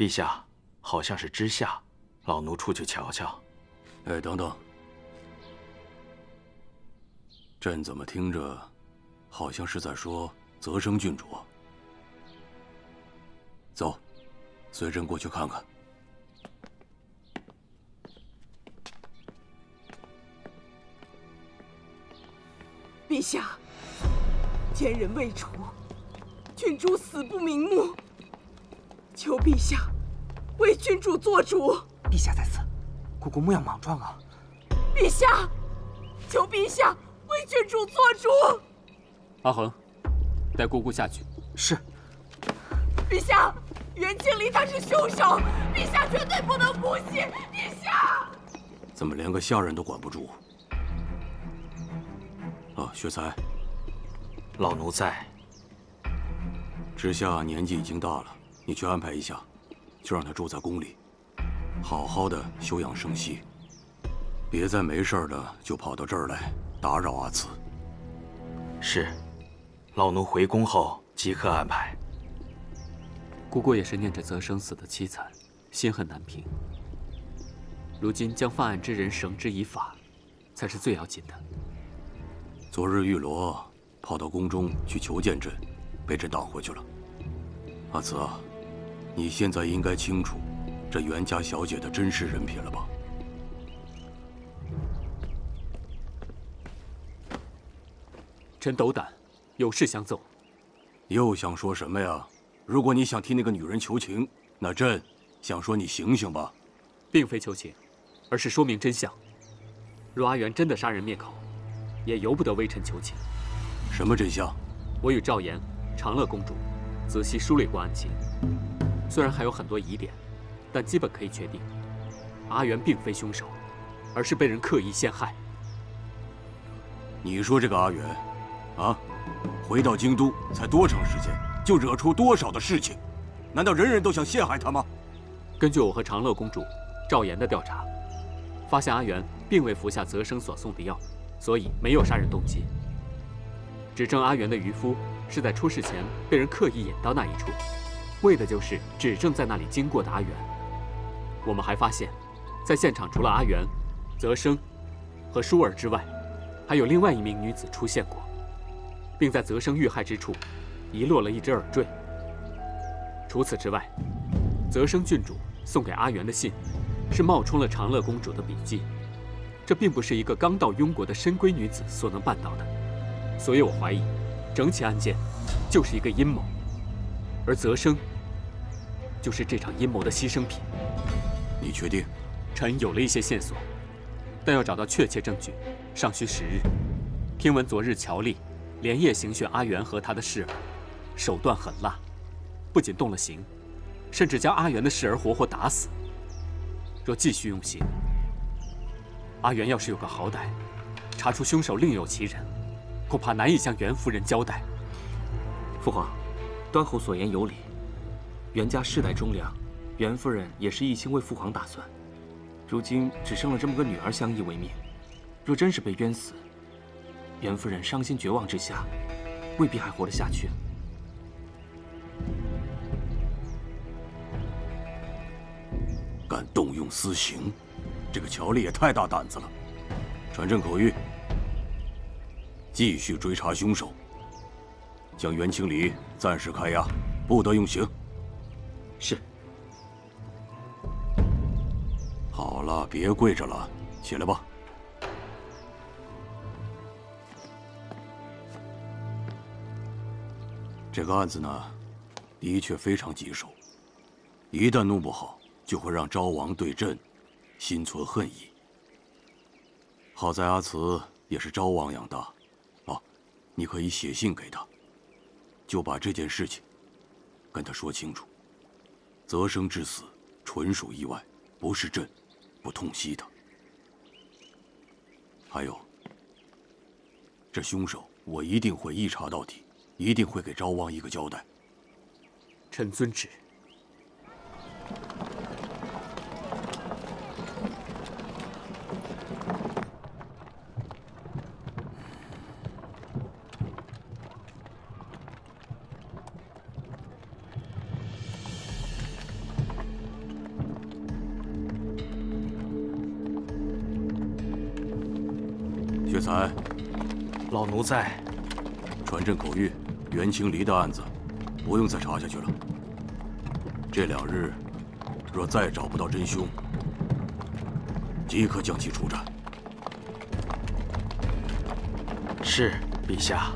陛下，好像是之下，老奴出去瞧瞧。哎，等等，朕怎么听着，好像是在说泽生郡主啊？走，随朕过去看看。陛下，奸人未除，郡主死不瞑目，求陛下为郡主做主。陛下在此，姑姑莫要莽撞啊！陛下，求陛下为郡主做主。阿恒，带姑姑下去。是。陛下，袁清离他是凶手，陛下绝对不能不信。陛下，怎么连个下人都管不住？啊，雪才，老奴在。之下年纪已经大了，你去安排一下，就让他住在宫里，好好的休养生息，别再没事的就跑到这儿来打扰阿慈。是，老奴回宫后即刻安排。姑姑也是念着泽生死的凄惨，心恨难平。如今将犯案之人绳之以法，才是最要紧的。昨日玉罗跑到宫中去求见朕，被朕挡回去了。阿慈啊，你现在应该清楚这袁家小姐的真实人品了吧？臣斗胆，有事相奏。又想说什么呀？如果你想替那个女人求情，那朕想说你醒醒吧。并非求情，而是说明真相。若阿元真的杀人灭口，也由不得微臣求情。什么真相？我与赵岩、长乐公主仔细梳理过案情，虽然还有很多疑点，但基本可以确定，阿元并非凶手，而是被人刻意陷害。你说这个阿元，啊，回到京都才多长时间，就惹出多少的事情？难道人人都想陷害他吗？根据我和长乐公主、赵岩的调查，发现阿元并未服下泽生所送的药，所以没有杀人动机。指证阿元的渔夫是在出事前被人刻意引到那一处，为的就是指证在那里经过的阿元。我们还发现，在现场除了阿元、泽生和舒儿之外，还有另外一名女子出现过，并在泽生遇害之处遗落了一只耳坠。除此之外，泽生郡主送给阿元的信是冒充了长乐公主的笔记，这并不是一个刚到庸国的深闺女子所能办到的。所以我怀疑，整起案件就是一个阴谋，而泽生就是这场阴谋的牺牲品。你确定？臣有了一些线索，但要找到确切证据，尚需时日。听闻昨日乔丽连夜刑讯阿元和他的侍儿，手段狠辣，不仅动了刑，甚至将阿元的侍儿活活打死。若继续用刑，阿元要是有个好歹，查出凶手另有其人，恐怕难以向袁夫人交代。父皇，端侯所言有理，袁家世代忠良，袁夫人也是一心为父皇打算。如今只剩了这么个女儿相依为命，若真是被冤死，袁夫人伤心绝望之下，未必还活得下去。敢动用私刑，这个乔丽也太大胆子了。传朕口谕，继续追查凶手，将袁清离暂时开押，不得用刑。是。好了，别跪着了，起来吧。这个案子呢，的确非常棘手，一旦弄不好，就会让昭王对朕心存恨意。好在阿慈也是昭王养大，啊，你可以写信给他，就把这件事情跟他说清楚。泽生之死纯属意外，不是朕不痛惜的。还有，这凶手我一定会一查到底，一定会给昭王一个交代。臣遵旨。才，老奴在。传朕口谕，袁清离的案子，不用再查下去了。这2日，若再找不到真凶，即刻将其处斩。是，陛下。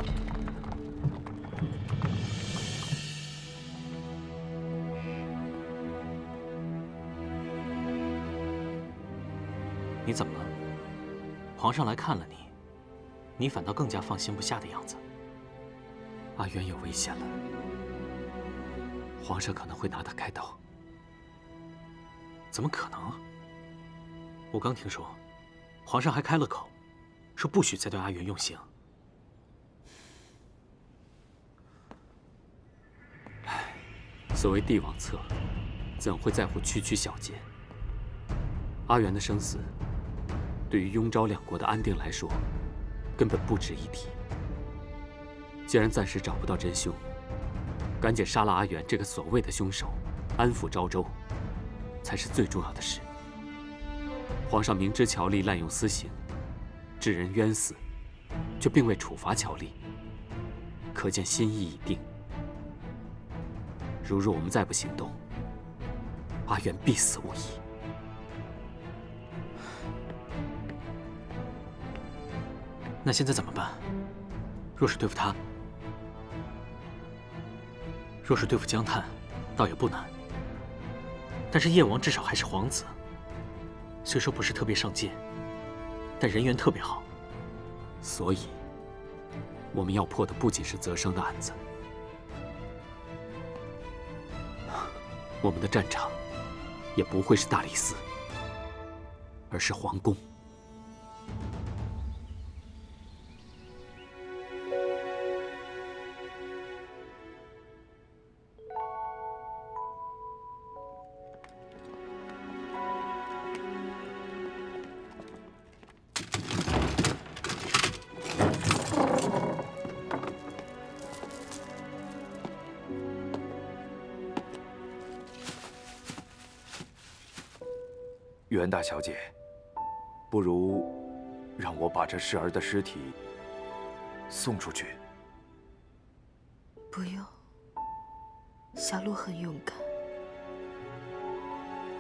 你怎么了？皇上来看了你，你反倒更加放心不下的样子。阿元有危险了，皇上可能会拿他开刀。怎么可能啊？我刚听说，皇上还开了口，说不许再对阿元用刑。所谓帝王侧，怎会在乎区区小节？阿元的生死，对于雍昭2国的安定来说，根本不值一提。既然暂时找不到真凶，赶紧杀了阿元这个所谓的凶手，安抚昭州，才是最重要的事。皇上明知乔丽滥用私刑，致人冤死，却并未处罚乔丽，可见心意已定。如若我们再不行动，阿元必死无疑。那现在怎么办？若是对付他，若是对付江探，倒也不难。但是夜王至少还是皇子，虽说不是特别上进，但人缘特别好。所以，我们要破的不仅是泽生的案子，我们的战场也不会是大理寺，而是皇宫。袁大小姐，不如让我把这侍儿的尸体送出去。不用，小鹿很勇敢，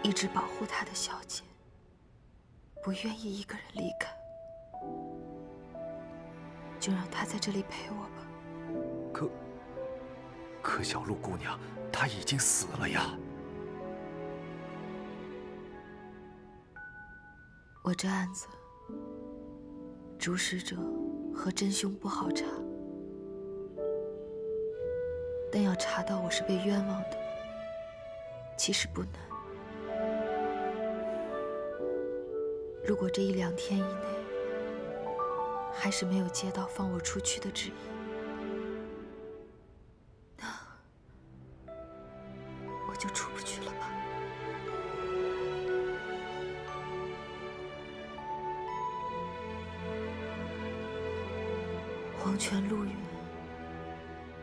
一直保护她的小姐，不愿意一个人离开，就让她在这里陪我吧。可小鹿姑娘她已经死了呀。我这案子，主使者和真凶不好查，但要查到我是被冤枉的，其实不难。如果这1、2天以内还是没有接到放我出去的旨意，那我就出不去了吧。黄泉路远，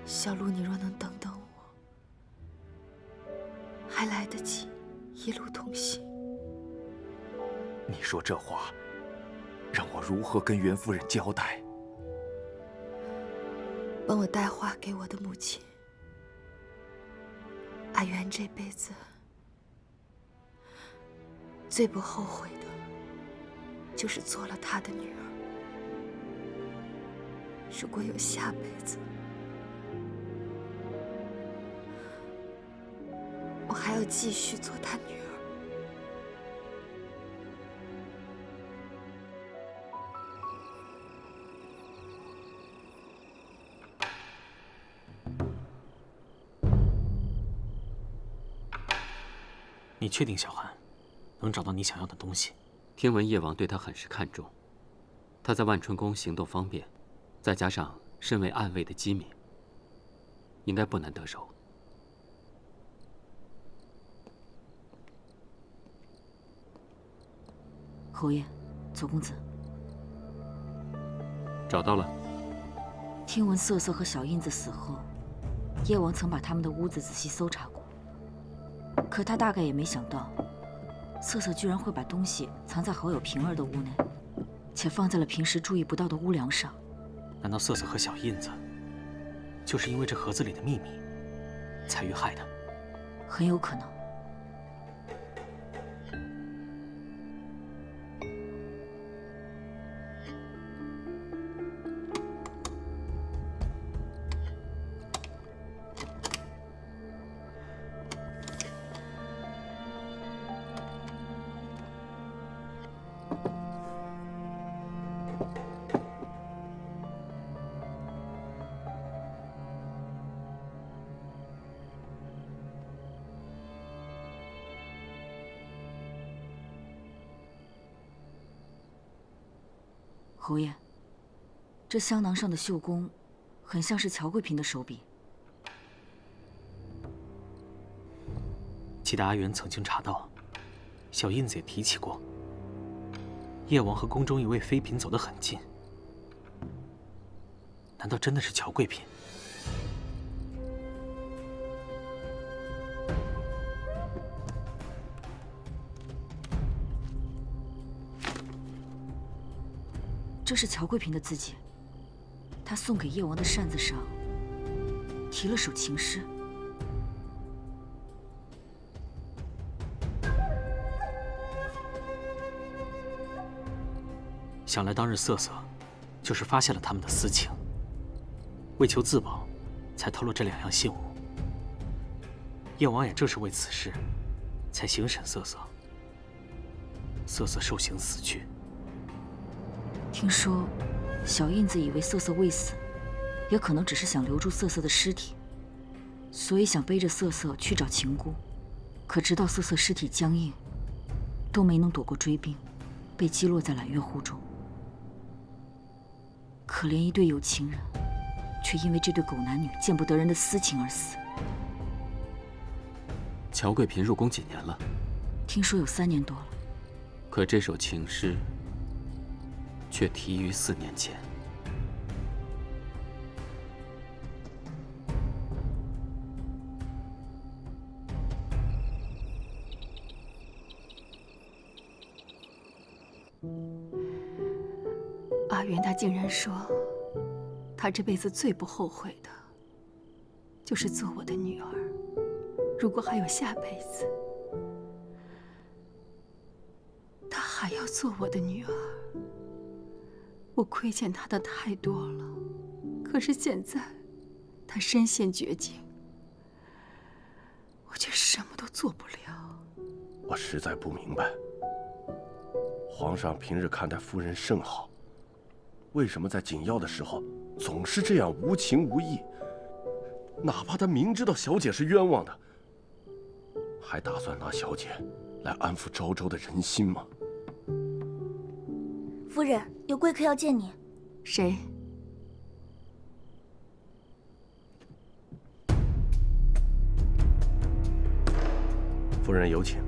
小鹿，你若能等等我，还来得及一路同行。你说这话，让我如何跟袁夫人交代？帮我带话给我的母亲。阿元这辈子最不后悔的，就是做了他的女儿。如果有下辈子，我还要继续做他女儿。你确定小寒能找到你想要的东西？听闻叶王对他很是看重，他在万春宫行动方便，再加上身为暗卫的机敏，应该不难得手。侯爷，左公子，找到了。听闻瑟瑟和小印子死后，叶王曾把他们的屋子仔细搜查过。可他大概也没想到，瑟瑟居然会把东西藏在好友平儿的屋内。且放在了平时注意不到的屋梁上。难道瑟瑟和小印子就是因为这盒子里的秘密才遇害的？很有可能。侯爷，这香囊上的绣工，很像是乔贵嫔的手笔。记得阿元曾经查到，小印子也提起过，叶王和宫中一位妃嫔走得很近。难道真的是乔贵嫔？这是乔贵嫔的字迹，她送给叶王的扇子上题了首情诗。想来当日瑟瑟就是发现了他们的私情，为求自保，才偷了这2样信物。叶王也正是为此事，才刑审瑟瑟。瑟瑟受刑死去。听说，小印子以为瑟瑟未死，也可能只是想留住瑟瑟的尸体，所以想背着瑟瑟去找情姑。可直到瑟瑟尸体僵硬，都没能躲过追兵，被击落在揽月湖中。可怜一对有情人，却因为这对狗男女见不得人的私情而死。乔贵嫔入宫几年了？听说有3年多了。可这首情诗却题于4年前。阿元他竟然说，他这辈子最不后悔的，就是做我的女儿。如果还有下辈子，他还要做我的女儿。我亏欠他的太多了，可是现在，他身陷绝境，我却什么都做不了。我实在不明白，皇上平日看待夫人甚好，为什么在紧要的时候总是这样无情无义？哪怕他明知道小姐是冤枉的，还打算拿小姐来安抚昭州的人心吗？夫人，有贵客要见你。谁？夫人有请。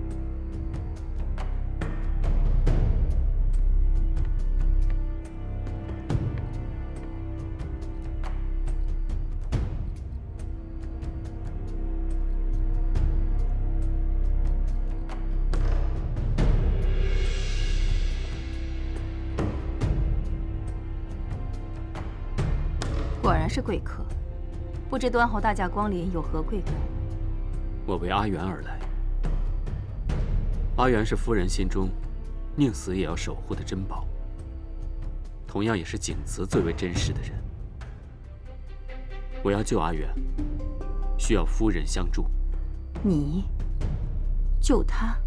果然是贵客，不知端侯大驾光临有何贵干？我为阿元而来。阿元是夫人心中宁死也要守护的珍宝，同样也是景慈最为珍视的人。我要救阿元，需要夫人相助。你救她？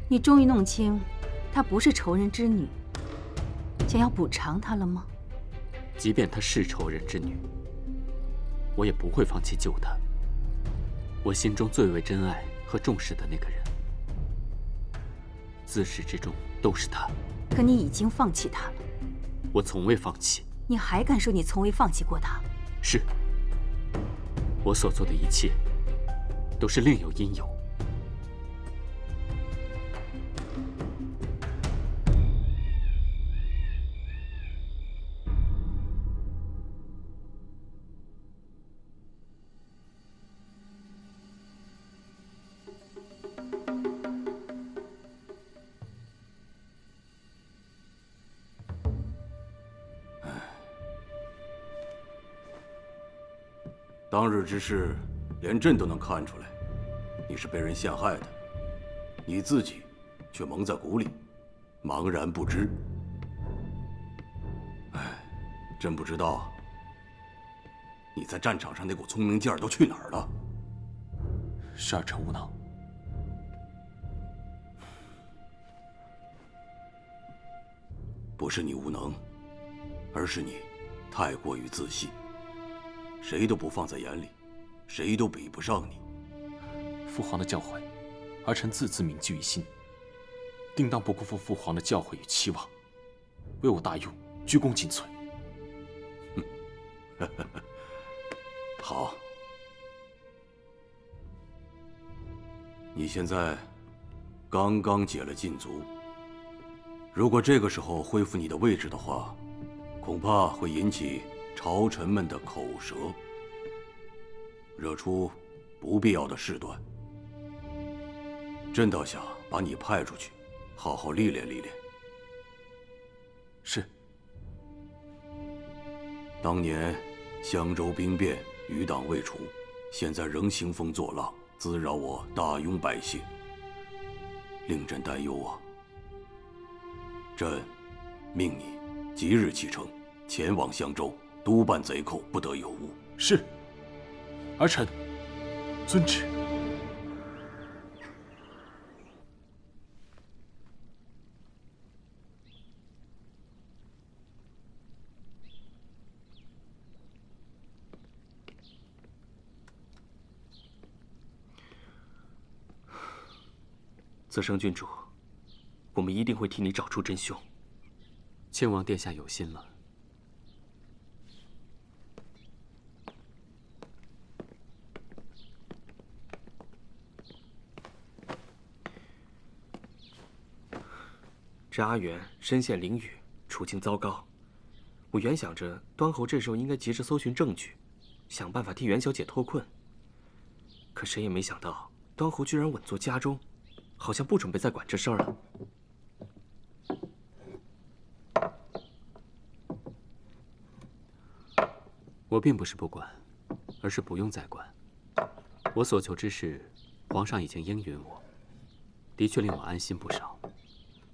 你终于弄清，她不是仇人之女，想要补偿她了吗？即便她是仇人之女，我也不会放弃救她。我心中最为珍爱和重视的那个人，自始至终都是她。可你已经放弃她了。我从未放弃。你还敢说你从未放弃过她？是。我所做的一切，都是另有因由。当日之事，连朕都能看出来，你是被人陷害的，你自己却蒙在鼓里，茫然不知。哎，真不知道你在战场上那股聪明劲儿都去哪儿了。是儿臣无能。不是你无能，而是你太过于自信，谁都不放在眼里，谁都比不上你。父皇的教诲，儿臣字字铭记于心，定当不辜负父皇的教诲与期望，为我大用鞠躬尽瘁。好，你现在刚刚解了禁足，如果这个时候恢复你的位置的话，恐怕会引起朝臣们的口舌，惹出不必要的事端。朕倒想把你派出去，好好历练历练。是。当年襄州兵变，余党未除，现在仍兴风作浪，滋扰我大庸百姓，令朕担忧啊！朕命你即日启程，前往襄州，督办贼寇，不得有误。是，儿臣遵旨。泽生郡主，我们一定会替你找出真凶。亲王殿下有心了。这阿元身陷囹圄，处境糟糕。我原想着端侯这时候应该急着搜寻证据，想办法替元小姐脱困。可谁也没想到，端侯居然稳坐家中，好像不准备再管这事儿了。我并不是不管，而是不用再管。我所求之事，皇上已经应允我，的确令我安心不少。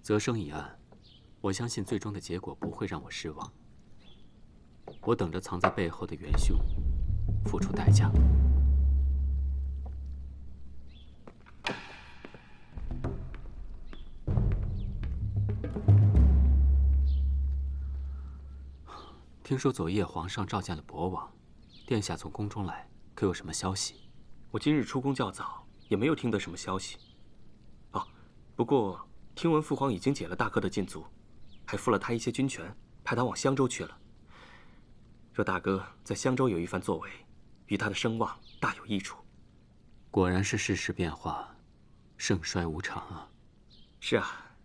泽生一案，我相信最终的结果不会让我失望。我等着藏在背后的元凶付出代价。听说昨夜皇上召见了博王，殿下从宫中来，可有什么消息？我今日出宫较早，也没有听得什么消息。哦，不过听闻父皇已经解了大哥的禁足，还付了他一些军权，派他往襄州去了。若大哥在襄州有一番作为，与他的声望大有益处。果然是世事变化，盛衰无常啊。是啊，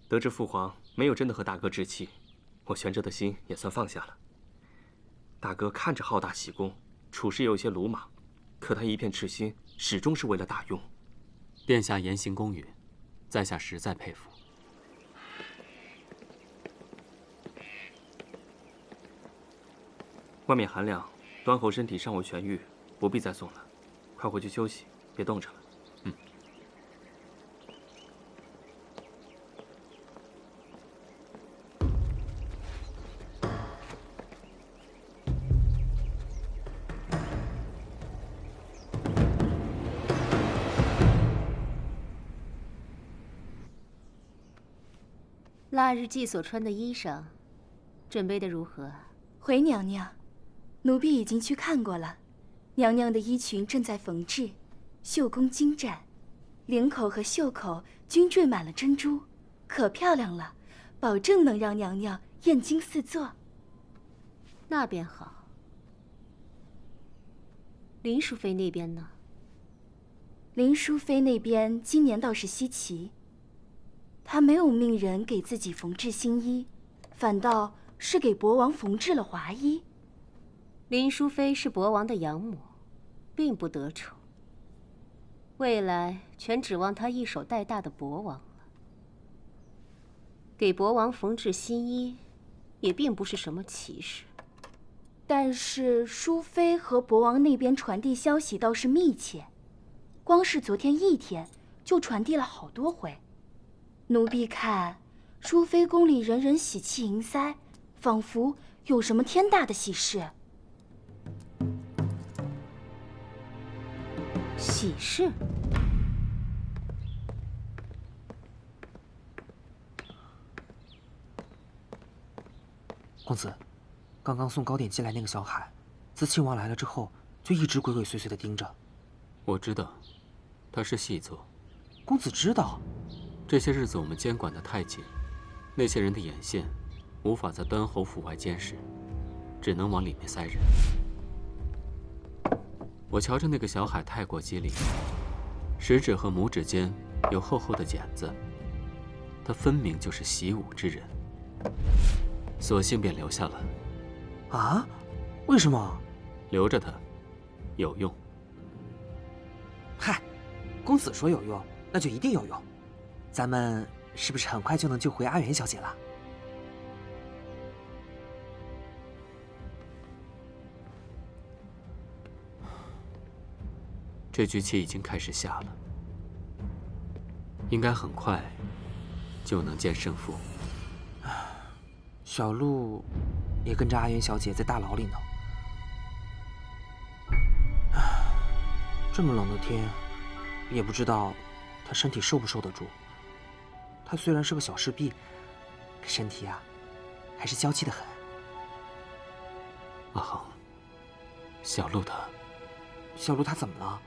得知父皇没有真的和大哥置气，我悬着的心也算放下了。大哥看着好大喜功，处事也有些鲁莽，可他一片赤心，始终是为了大用。殿下言行公允，在下实在佩服。外面寒凉，端侯身体尚未痊愈，不必再送了，快回去休息，别冻着了。腊日祭所穿的衣裳，准备的如何？回娘娘，奴婢已经去看过了。娘娘的衣裙正在缝制，绣工精湛，领口和袖口均缀满了珍珠，可漂亮了，保证能让娘娘艳惊四座。那便好。林淑妃那边呢？林淑妃那边今年倒是稀奇。他没有命人给自己缝制新衣，反倒是给博王缝制了华衣。林淑妃是博王的养母，并不得宠，未来全指望她一手带大的博王了。给博王缝制新衣，也并不是什么奇事。但是淑妃和博王那边传递消息倒是密切，光是昨天一天就传递了好多回。奴婢看，淑妃宫里人人喜气迎腮，仿佛有什么天大的喜事。喜事？公子，刚刚送糕点进来那个小孩，自庆王来了之后，就一直鬼鬼祟祟地盯着。我知道，他是细作。公子知道？这些日子我们监管得太紧，那些人的眼线无法在端侯府外监视，只能往里面塞人。我瞧着那个小海太过机灵，食指和拇指间有厚厚的茧子，他分明就是习武之人。索性便留下了。啊？为什么？留着他，有用。嗨，公子说有用，那就一定有用。咱们是不是很快就能救回阿元小姐了？这局棋已经开始下了，应该很快就能见胜负。小鹿也跟着阿元小姐在大牢里呢。这么冷的天，也不知道她身体受不受得住。她虽然是个小侍婢，可身体啊，还是娇气得很。阿恒，小鹿她……小鹿她怎么了？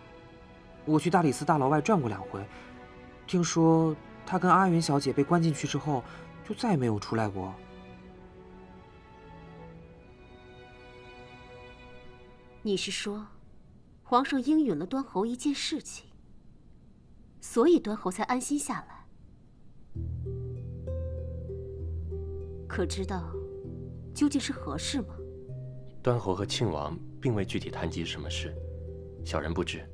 我去大理寺大牢外转过2回，听说她跟阿元小姐被关进去之后，就再也没有出来过。你是说，皇上应允了端侯一件事情，所以端侯才安心下来？可知道究竟是何事吗？端侯和庆王并未具体谈及什么事，小人不知。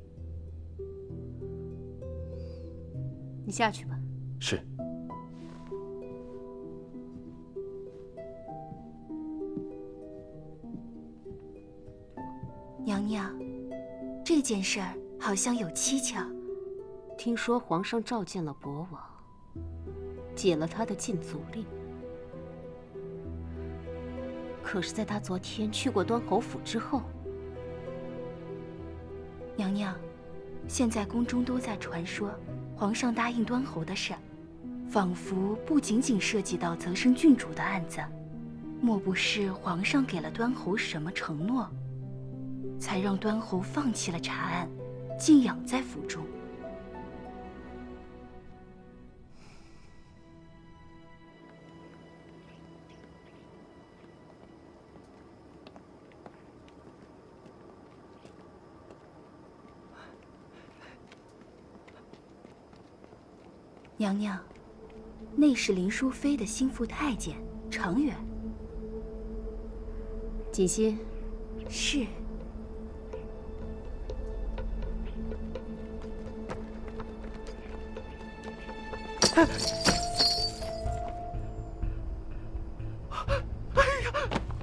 你下去吧。是。娘娘，这件事儿好像有蹊跷。听说皇上召见了博王，解了他的禁足令。可是，在他昨天去过端侯府之后，娘娘，现在宫中都在传说皇上答应端侯的事，仿佛不仅仅涉及到泽生郡主的案子，莫不是皇上给了端侯什么承诺，才让端侯放弃了查案，静养在府中？娘娘，那是林淑妃的心腹太监常远。锦心。是。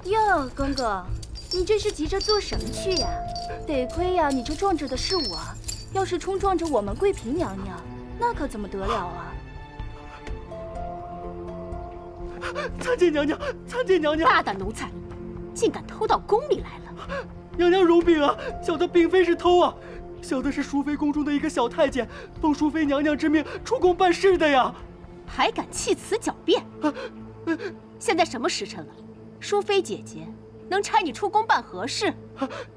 哟，公公，你这是急着做什么去呀？得亏呀，你这撞着的是我，要是冲撞着我们贵嫔娘娘，那可怎么得了啊？参见娘娘，参见娘娘！大胆奴才，竟敢偷到宫里来了！娘娘容禀啊，小的并非是偷啊，小的是淑妃宫中的一个小太监，奉淑妃娘娘之命出宫办事的呀！还敢弃词狡辩！现在什么时辰了？淑妃姐姐能差你出宫办何事？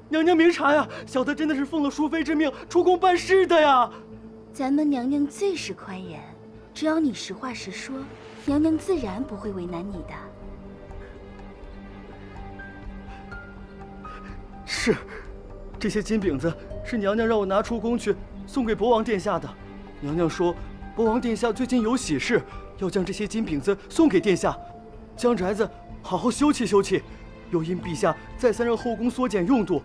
娘娘明察呀，小的真的是奉了淑妃之命出宫办事的呀！咱们娘娘最是宽仁，只要你实话实说，娘娘自然不会为难你的。是，这些金饼子是娘娘让我拿出宫去送给博王殿下的。娘娘说，博王殿下最近有喜事，要将这些金饼子送给殿下，将宅子好好修葺修葺。又因陛下再三让后宫缩减用度，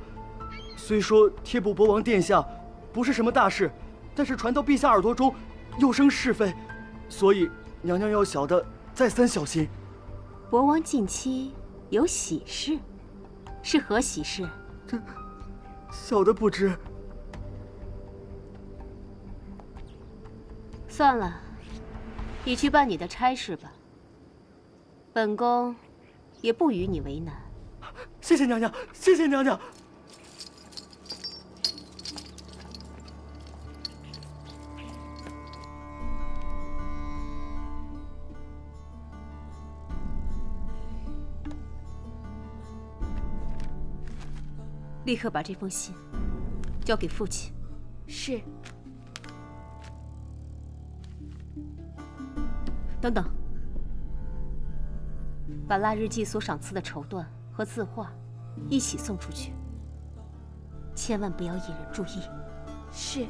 虽说贴补博王殿下不是什么大事，但是传到陛下耳朵中又生是非，所以娘娘要小的再三小心。博王近期有喜事？是何喜事？这小的不知。算了，你去办你的差事吧。本宫也不与你为难。谢谢娘娘，谢谢娘娘。立刻把这封信交给父亲。是。等等，把腊日祭所赏赐的绸缎和字画一起送出去，千万不要引人注意。是。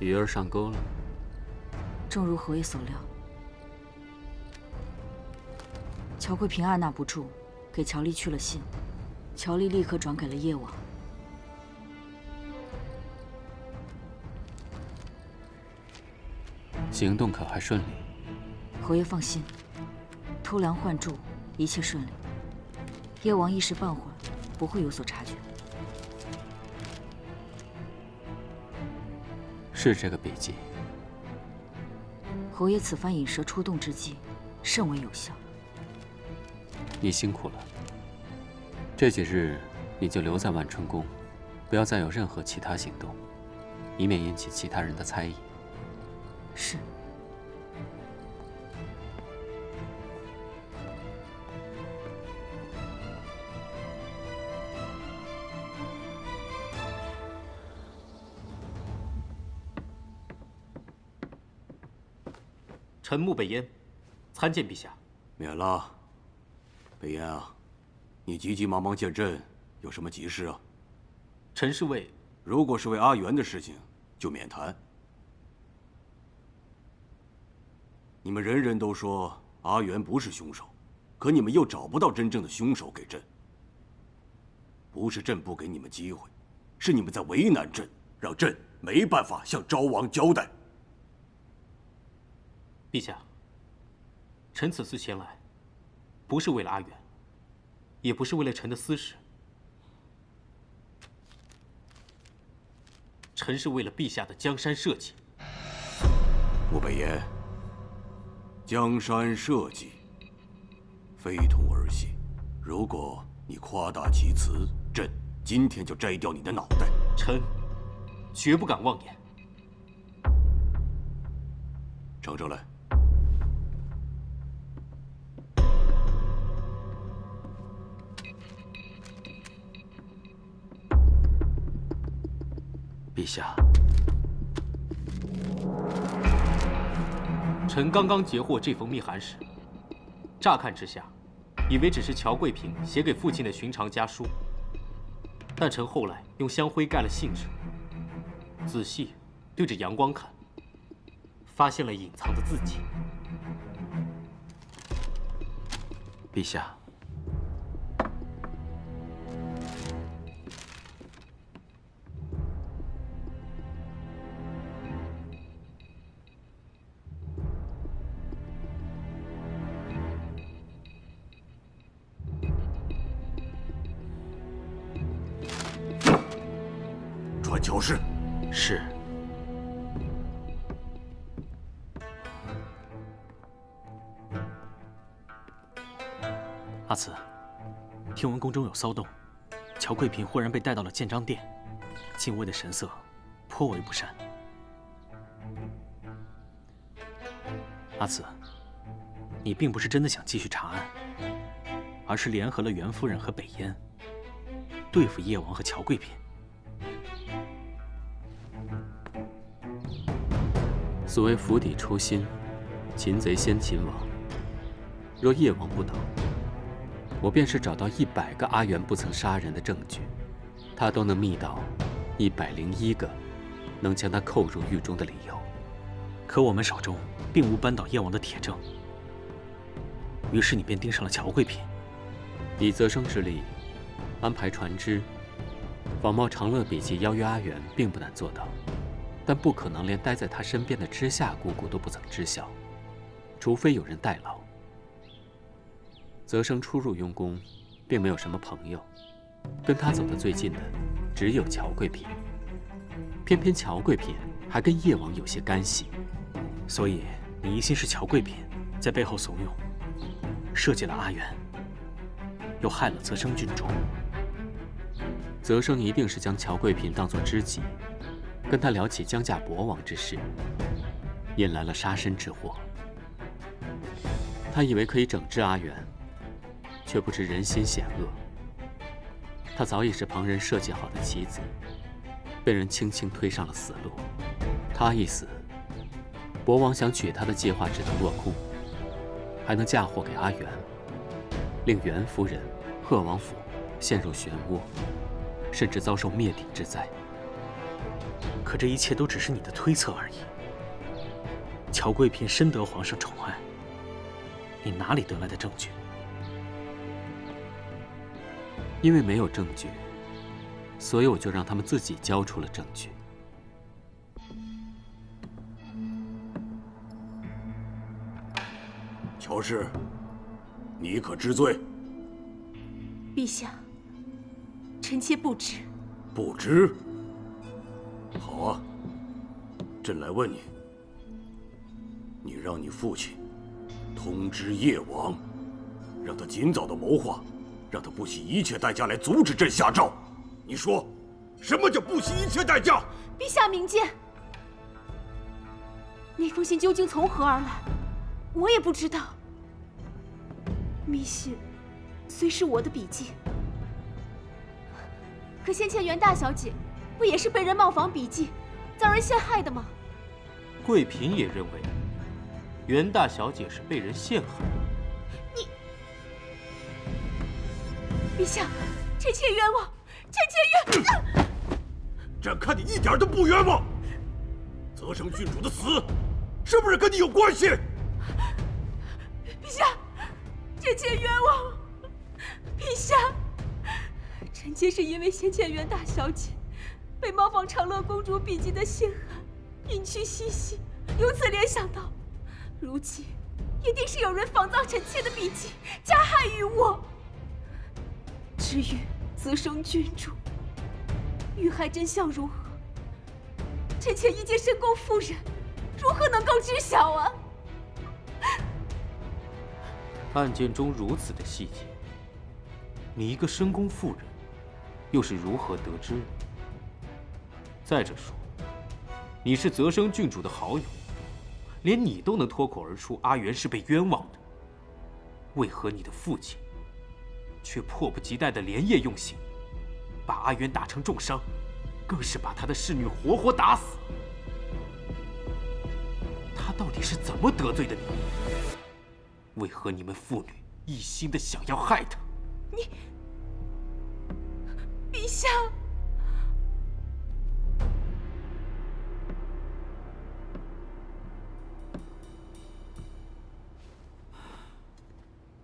鱼儿上钩了。正如侯爷所料，乔贵平按捺不住，给乔丽去了信，乔丽立刻转给了叶王。行动可还顺利？侯爷放心，偷梁换柱，一切顺利。叶王一时半会儿不会有所察觉。是这个笔记。侯爷此番引蛇出洞之计，甚为有效。你辛苦了。这几日你就留在万春宫，不要再有任何其他行动，以免引起其他人的猜疑。是。臣穆北燕，参见陛下。免了。北燕啊，你急急忙忙见朕，有什么急事啊？臣是为……如果是为阿元的事情，就免谈。你们人人都说阿元不是凶手，可你们又找不到真正的凶手给朕。不是朕不给你们机会，是你们在为难朕，让朕没办法向昭王交代。陛下，臣此次前来，不是为了阿元，也不是为了臣的私事，臣是为了陛下的江山社稷。穆北燕，江山社稷，非同儿戏。如果你夸大其词，朕今天就摘掉你的脑袋。臣绝不敢妄言。呈上来。陛下，臣刚刚截获这封密函时，乍看之下，以为只是乔贵平写给父亲的寻常家书，但臣后来用香灰盖了信纸，仔细对着阳光看，发现了隐藏的字迹。陛下，传教士。是。阿慈，听闻宫中有骚动，乔贵平忽然被带到了建章殿，禁卫的神色颇为不善。阿慈，你并不是真的想继续查案，而是联合了袁夫人和北燕，对付叶王和乔贵平。所谓釜底抽薪，擒贼先擒王。若叶王不倒，我便是找到100个阿元不曾杀人的证据，他都能觅到101个能将他扣入狱中的理由。可我们手中并无扳倒叶王的铁证，于是你便盯上了乔贵嫔。以泽生之力，安排船只，仿冒长乐笔记邀约阿元，并不难做到，但不可能连待在他身边的知夏姑姑都不曾知晓，除非有人代劳。泽生初入雍宫，并没有什么朋友，跟他走得最近的只有乔贵嫔。偏偏乔贵嫔还跟叶王有些干系，所以你疑心是乔贵嫔在背后怂恿，设计了阿元，又害了泽生郡主。泽生一定是将乔贵嫔当作知己，跟他聊起将嫁博王之事，引来了杀身之祸。他以为可以整治阿元，却不知人心险恶。他早已是旁人设计好的棋子，被人轻轻推上了死路。他一死，博王想娶她的计划只能落空，还能嫁祸给阿元，令元夫人、贺王府陷入漩涡，甚至遭受灭顶之灾。可这一切都只是你的推测而已。乔贵嫔深得皇上宠爱，你哪里得来的证据？因为没有证据，所以我就让他们自己交出了证据。乔氏，你可知罪？陛下，臣妾不知。不知？好啊，朕来问你，你让你父亲通知叶王，让他尽早的谋划，让他不惜一切代价来阻止朕下诏。你说，什么叫不惜一切代价？陛下明鉴，那封信究竟从何而来，我也不知道。密信虽是我的笔记，可先前袁大小姐不也是被人冒仿笔记，遭人陷害的吗？贵嫔也认为袁大小姐是被人陷害。陛下，臣妾冤枉，臣妾冤。朕看你一点都不冤枉。泽生郡主的死，是不是跟你有关系？陛下，臣妾冤枉。陛下，臣妾是因为先前袁大小姐被冒仿长乐公主笔记的陷害，引去嬉戏，由此联想到，如今一定是有人仿造臣妾的笔记，加害于我。至于泽生郡主遇害真相如何，臣妾一介深宫妇人，如何能够知晓啊？案件中如此的细节，你一个深宫妇人，又是如何得知的？再者说，你是泽生郡主的好友，连你都能脱口而出阿元是被冤枉的，为何你的父亲却迫不及待地连夜用刑，把阿元打成重伤，更是把他的侍女活活打死？他到底是怎么得罪的你？为何你们父女一心地想要害他？陛下，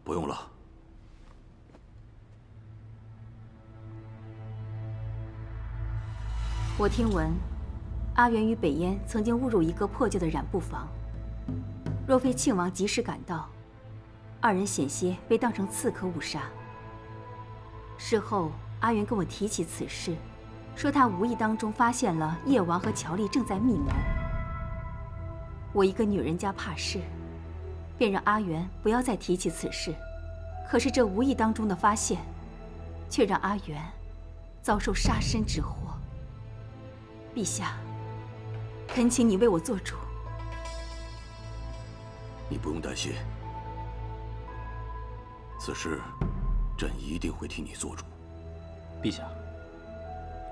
不用了。我听闻，阿元与北燕曾经误入一个破旧的染布坊。若非庆王及时赶到，二人险些被当成刺客误杀。事后，阿元跟我提起此事，说他无意当中发现了叶王和乔丽正在密谋。我一个女人家怕事，便让阿元不要再提起此事。可是这无意当中的发现，却让阿元遭受杀身之祸。陛下，恳请你为我做主。你不用担心，此事朕一定会替你做主。陛下，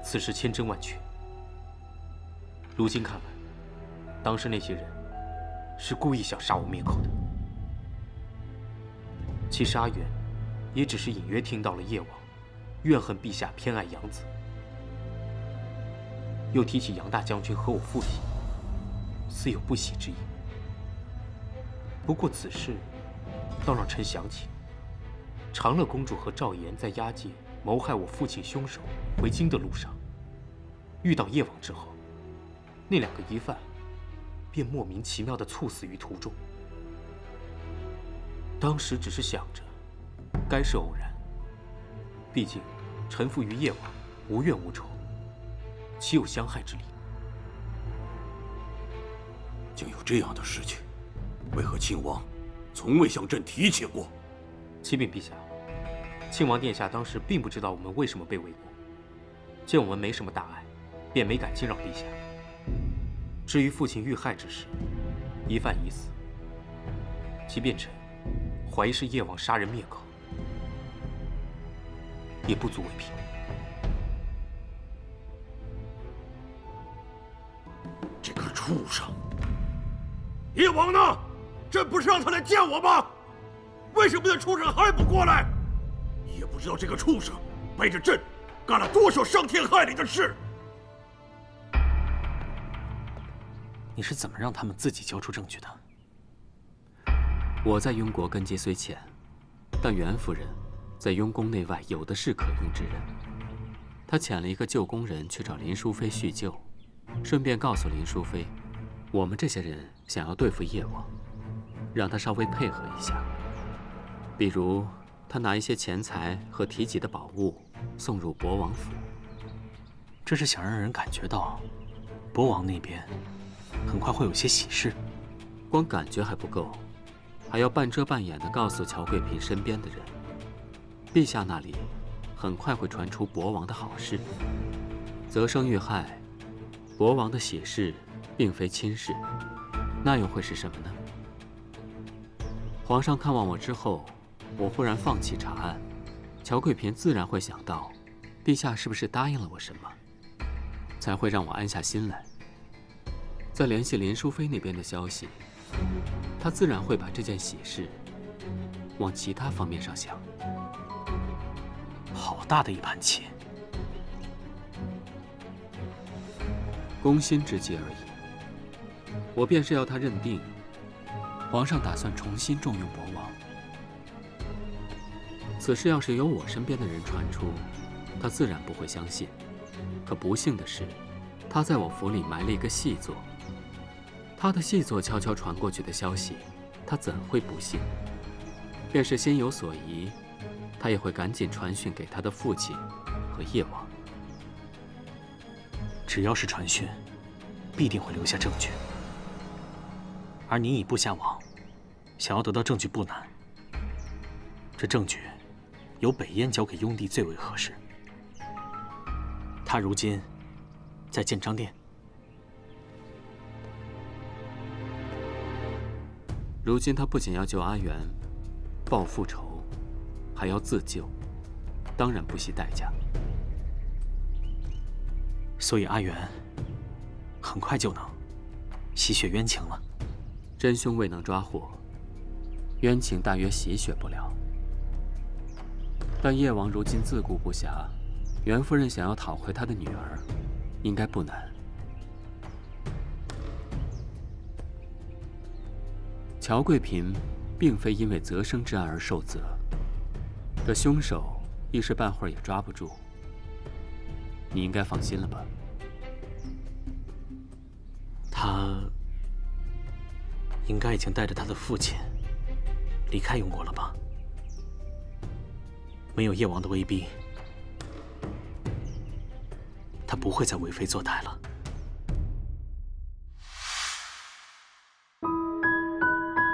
此事千真万确。如今看来，当时那些人是故意想杀我灭口的。其实阿元也只是隐约听到了叶王怨恨陛下偏爱养子，又提起杨大将军和我父亲，似有不喜之意。不过此事，倒让臣想起长乐公主和赵岩在押解谋害我父亲凶手回京的路上，遇到叶王之后，那2个疑犯便莫名其妙地猝死于途中。当时只是想着，该是偶然。毕竟臣服于叶王，无怨无仇，岂有相害之理？竟有这样的事情，为何庆王从未向朕提起过？启禀陛下，庆王殿下当时并不知道我们为什么被围攻，见我们没什么大碍，便没敢惊扰陛下。至于父亲遇害之事，疑犯已死，即便臣怀疑是叶王杀人灭口，也不足为凭。这个畜生！叶王呢？朕不是让他来见我吗？为什么那畜生还不过来？也不知道这个畜生背着朕干了多少伤天害理的事。你是怎么让他们自己交出证据的？我在雍国根基虽浅，但袁夫人在雍宫内外有的是可用之人。她遣了一个旧宫人去找林淑妃叙旧，顺便告诉林淑妃，我们这些人想要对付叶王，让他稍微配合一下。比如，他拿一些钱财和提及的宝物送入博王府。这是想让人感觉到，博王那边很快会有些喜事。光感觉还不够，还要半遮半掩地告诉乔贵嫔身边的人，陛下那里很快会传出博王的好事。泽生遇害，博王的喜事并非亲事，那又会是什么呢？皇上看望我之后，我忽然放弃查案，乔贵嫔自然会想到，陛下是不是答应了我什么，才会让我安下心来。再联系林淑妃那边的消息，她自然会把这件喜事往其他方面上想。好大的一盘棋！攻心之计而已。我便是要他认定，皇上打算重新重用博王。此事要是由我身边的人传出，他自然不会相信。可不幸的是，他在我府里埋了一个细作。他的细作悄悄传过去的消息，他怎会不信？便是心有所疑，他也会赶紧传讯给他的父亲和叶王。只要是传讯，必定会留下证据。而你以部下王，想要得到证据不难。这证据，由北燕交给雍帝最为合适。他如今在建章殿。如今他不仅要救阿元，报复仇，还要自救，当然不惜代价。所以阿元很快就能洗雪冤情了。真凶未能抓获，冤情大约洗雪不了。但叶王如今自顾不暇，袁夫人想要讨回她的女儿，应该不难。乔贵嫔并非因为择生之案而受责，这凶手一时半会儿也抓不住。你应该放心了吧？他应该已经带着他的父亲离开雍国了吧？没有叶王的威逼，他不会再为非作歹了。